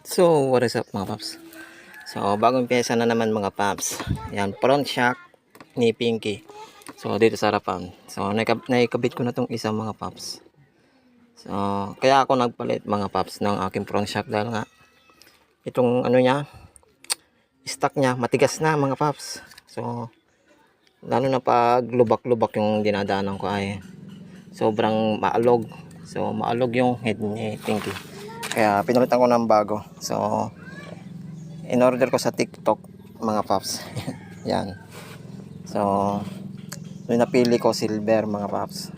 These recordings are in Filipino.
So, what is up mga paps? So, bagong pyesa na naman mga paps. Yan, front shock ni Pinky. So, dito sa harapan. So, naikabit ko na tong isang mga paps. So, kaya ako nagpalit mga paps ng aking front shock dahil nga itong ano niya, stock niya, matigas na mga paps. So, lalo na pag lubak-lubak yung dinadaanan ko ay sobrang maalog. So, maalog yung head ni Pinky. Kaya pinalitan ko ng bago. So, in order ko sa TikTok mga paps. Yan. So, yung napili ko silver mga paps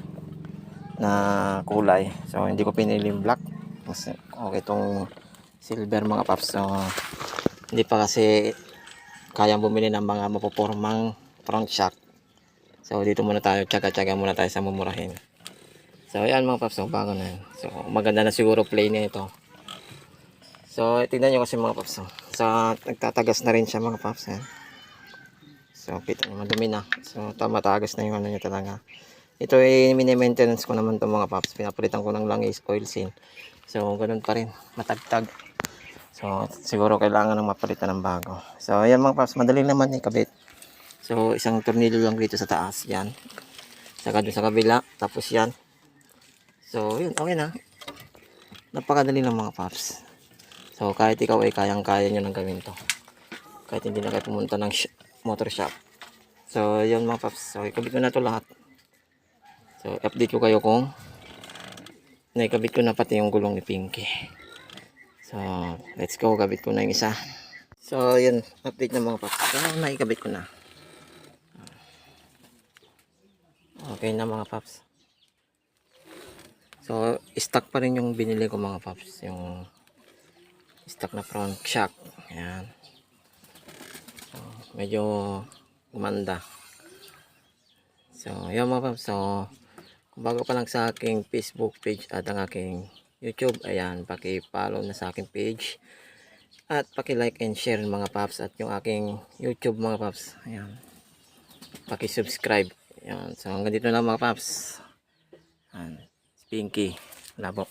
na kulay. So, hindi ko pinili yung black. Mas okay itong silver mga paps. So, hindi pa kasi kayang bumili ng mga mapupormang front shock. So, dito muna tayo. Tsaga-tsaga muna tayo sa mumurahin. So, ayan mga paps. So, bago na yan. So, maganda na siguro play na ito. So, tignan nyo kasi mga paps. So, nagtatagas na rin siya mga paps. Yan. So, kita nyo, madumi na. So, matagas na yung ano nyo talaga. Ito ay mini-maintenance ko naman itong mga paps. Pinapalitan ko ng langis, oil seal. So, ganun pa rin. Matagtag. So, siguro kailangan ng mapalitan ng bago. So, ayan mga paps. Madali naman ikabit. So, isang tornilyo lang dito sa taas. Yan. Saka doon sa kabila. Tapos yan. So, yun. Okay na. Napakadali lang mga paps. So, kahit ikaw ay kayang-kaya nyo nang gawin to. Kahit hindi na kayo pumunta ng motor shop. So, yun mga paps. So, ikabit ko na to lahat. So, update ko kayo kung naikabit ko na pati yung gulong ni Pinky. So, let's go. Kabit ko na yung isa. So, yun. Update na mga paps. So, naikabit ko na. Okay na mga paps. So, stock pa rin yung binili ko mga paps. Yung stock na front shock. Ayan. So, medyo gumanda. So, yun mga paps. So, kung bago pa lang sa aking Facebook page at ang aking YouTube, ayan, paki-follow na sa aking page. At paki-like and share mga paps. At yung aking YouTube mga paps, ayan, paki-subscribe. Ayan. So, hanggang dito na mga paps. Ayan. Pinky. Labo.